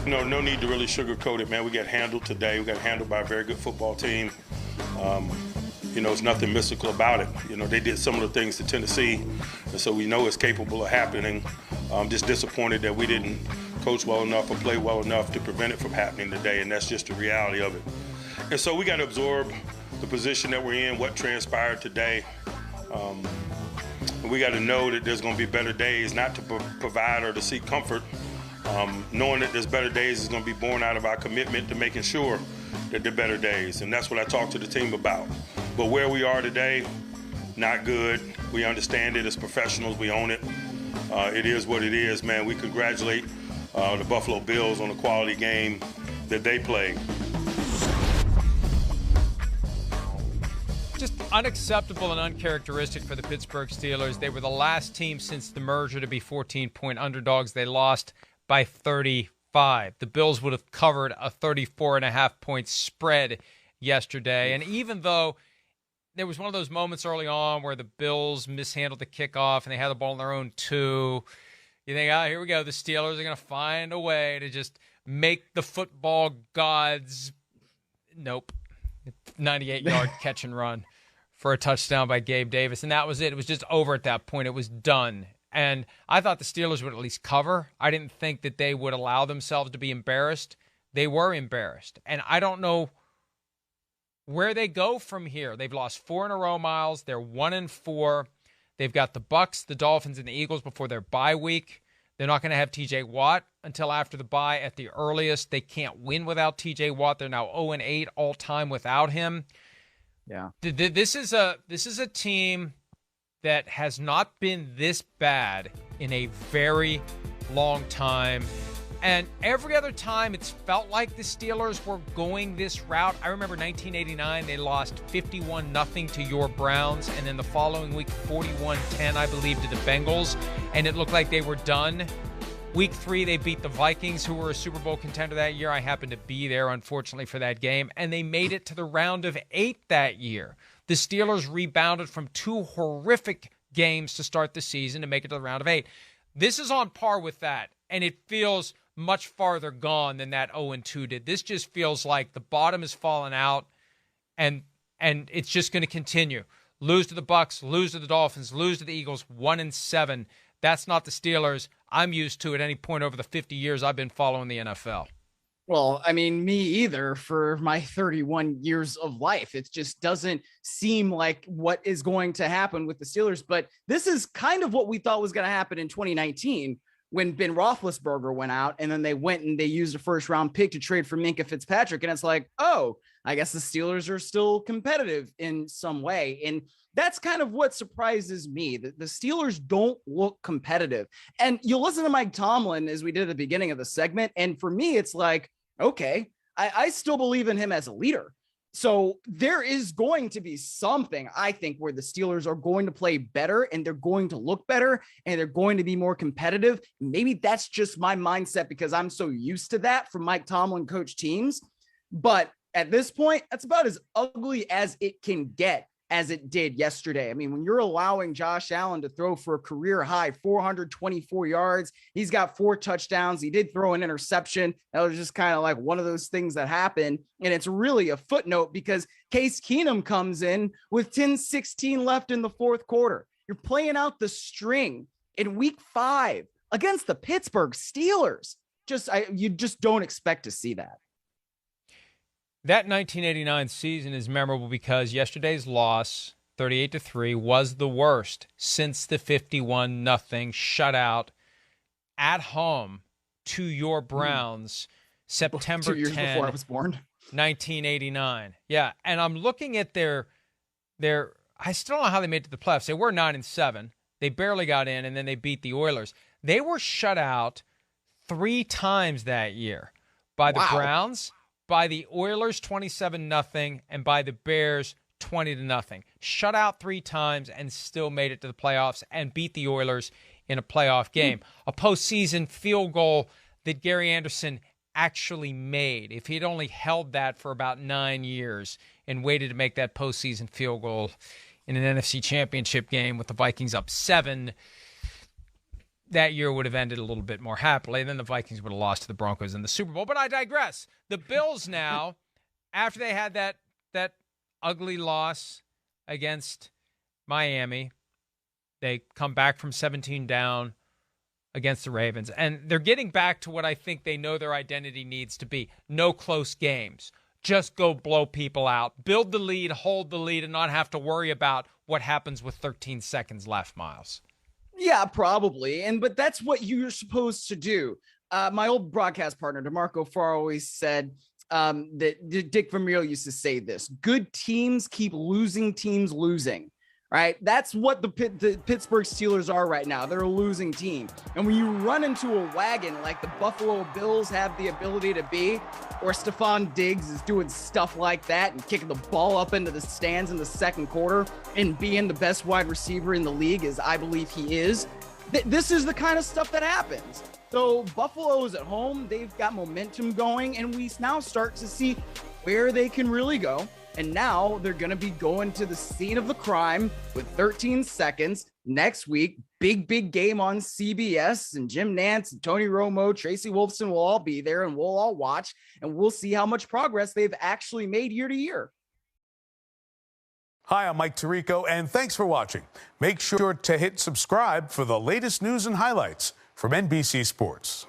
No need to really sugarcoat it, man. We got handled today. We got handled by a very good football team. It's nothing mystical about it. They did some of the things to Tennessee, and so we know it's capable of happening. I'm just disappointed that we didn't coach well enough or play well enough to prevent it from happening today, and that's just the reality of it. And so we got to absorb the position that we're in, what transpired today. We got to know that there's going to be better days, not to provide or to seek comfort. Knowing that there's better days is going to be born out of our commitment to making sure that there are better days. And that's what I talked to the team about. But where we are today, not good. We understand it as professionals. We own it. It is what it is, man. We congratulate the Buffalo Bills on the quality game that they played. Just unacceptable and uncharacteristic for the Pittsburgh Steelers. They were the last team since the merger to be 14-point underdogs. They lost by 35. The Bills would have covered a 34.5-point spread yesterday. And even though there was one of those moments early on where the Bills mishandled the kickoff and they had the ball on their own 2, you think, here we go. The Steelers are going to find a way to just make the football gods. Nope. 98-yard catch and run for a touchdown by Gabe Davis. And that was it. It was just over at that point. It was done. And I thought the Steelers would at least cover. I didn't think that they would allow themselves to be embarrassed. They were embarrassed. And I don't know where they go from here. They've lost 4 in a row, Myles. They're 1-4. They've got the Bucs, the Dolphins, and the Eagles before their bye week. They're not going to have T.J. Watt until after the bye at the earliest. They can't win without T.J. Watt. They're now 0-8 all time without him. Yeah. This is a team that has not been this bad in a very long time. And every other time it's felt like the Steelers were going this route. I remember 1989, they lost 51-0 to your Browns, and then the following week, 41-10, I believe, to the Bengals, and it looked like they were done. Week 3, they beat the Vikings, who were a Super Bowl contender that year. I happened to be there, unfortunately, for that game, and they made it to the round of 8 that year. The Steelers rebounded from 2 horrific games to start the season to make it to the round of 8. This is on par with that, and it feels much farther gone than that 0-2 did. This just feels like the bottom has fallen out, and it's just going to continue. Lose to the Bucs, lose to the Dolphins, lose to the Eagles, 1-7. That's not the Steelers I'm used to at any point over the 50 years I've been following the NFL. Well, I mean, me either for my 31 years of life. It just doesn't seem like what is going to happen with the Steelers. But this is kind of what we thought was going to happen in 2019 when Ben Roethlisberger went out, and then they went and they used a first-round pick to trade for Minkah Fitzpatrick. And it's like, oh, I guess the Steelers are still competitive in some way. And that's kind of what surprises me, that the Steelers don't look competitive. And you'll listen to Mike Tomlin, as we did at the beginning of the segment, and for me, it's like, okay, I still believe in him as a leader. So there is going to be something, I think, where the Steelers are going to play better and they're going to look better and they're going to be more competitive. Maybe that's just my mindset because I'm so used to that from Mike Tomlin coach teams. But at this point, that's about as ugly as it can get, as it did yesterday. I mean, when you're allowing Josh Allen to throw for a career high 424 yards, he's got 4 touchdowns. He did throw an interception. That was just kind of like one of those things that happened. And it's really a footnote because Case Keenum comes in with 10-16 left in the fourth quarter. You're playing out the string in week 5 against the Pittsburgh Steelers. You just don't expect to see that. That 1989 season is memorable because yesterday's loss, 38-3, was the worst since the 51-0 shutout at home to your Browns, September 2 years 10, before I was born. 1989. Yeah, and I'm looking at their. I still don't know how they made it to the playoffs. They were 9-7. They barely got in, and then they beat the Oilers. They were shut out 3 times that year by the Browns, by the Oilers 27-0, and by the Bears 20-0. Shut out 3 times and still made it to the playoffs and beat the Oilers in a playoff game. A postseason field goal that Gary Anderson actually made. If he'd only held that for about 9 years and waited to make that postseason field goal in an NFC Championship game with the Vikings up 7, that year would have ended a little bit more happily. And then the Vikings would have lost to the Broncos in the Super Bowl. But I digress. The Bills now, after they had that ugly loss against Miami, they come back from 17 down against the Ravens. And they're getting back to what I think they know their identity needs to be. No close games. Just go blow people out. Build the lead, hold the lead, and not have to worry about what happens with 13 seconds left, Myles. Yeah, probably. But that's what you're supposed to do. My old broadcast partner, DeMarco Farr, always said that Dick Vermeil used to say this: good teams keep losing teams losing. Right? That's what the Pittsburgh Steelers are right now. They're a losing team. And when you run into a wagon like the Buffalo Bills have the ability to be, or Stephon Diggs is doing stuff like that and kicking the ball up into the stands in the second quarter and being the best wide receiver in the league, as I believe he is, this is the kind of stuff that happens. So Buffalo is at home. They've got momentum going, and we now start to see where they can really go. And now they're going to be going to the scene of the crime with 13 seconds next week. Big game on CBS, and Jim Nantz and Tony Romo, Tracy Wolfson will all be there, and we'll all watch, and we'll see how much progress they've actually made year to year. Hi, I'm Mike Tirico, and thanks for watching. Make sure to hit subscribe for the latest news and highlights from NBC Sports.